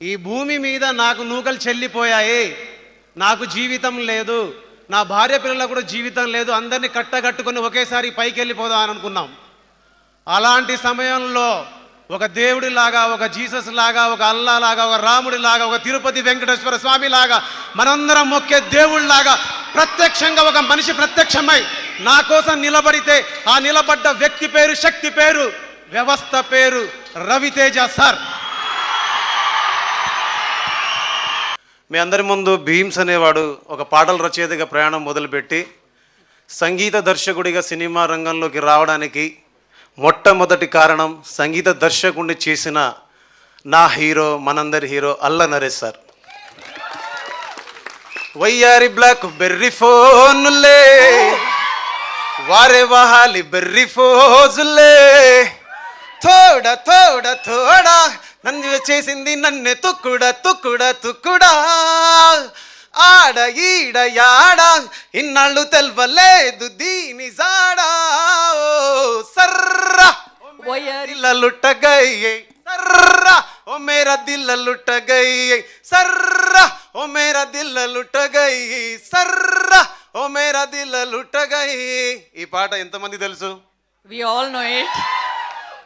ఈ భూమి మీద నాకు నూకలు చెల్లిపోయాయి, నాకు జీవితం లేదు, నా భార్య పిల్లలకు కూడా జీవితం లేదు, అందరినీ కట్టగట్టుకొని ఒకేసారి పైకి వెళ్ళిపోదాం అని అనుకున్నాం. అలాంటి సమయంలో ఒక దేవుడిలాగా, ఒక జీసస్ లాగా, ఒక అల్లా లాగా, ఒక రాముడి లాగా, ఒక తిరుపతి వెంకటేశ్వర స్వామి లాగా, మనందరం మొక్కే దేవుళ్ళలాగా ప్రత్యక్షంగా ఒక మనిషి ప్రత్యక్షమై నా కోసం నిలబడితే ఆ నిలబడ్డ వ్యక్తి పేరు, శక్తి పేరు, వ్యవస్థ పేరు రవితేజ సార్. మీ అందరి ముందు భీమ్స్ అనేవాడు ఒక పాటల రచయితగా ప్రయాణం మొదలుపెట్టి సంగీత దర్శకుడిగా సినిమా రంగంలోకి రావడానికి మొట్టమొదటి కారణం సంగీత దర్శకుడిని చేసిన నా హీరో, మనందరి హీరో అల్ల నరేష్ సార్. వయ్యారి బ్లాక్ బెర్రీ ఫోనులే, వారే వహాలి బెర్రీ ఫోజులే, తోడ తోడ తోడా నన్ను చేసింది నన్ను తుక్కుడా తుక్కుడా తుక్కుడా, ఆడ ఈడ యాడ ఇన్నాళ్ళు తెల్వలేదు దీని జాడా, సర్రా దిల్ లుట్ట గయి, సర్రా ఓ మేరా దిల్ లుట్ట గయి, సర్రా ఓ మేరా దిల్ లుట్ట గయి, సర్రా ఓ మేరా దిల్ లుట్ట గయి. ఈ పాట ఎంతమంది తెలుసు? We all know it.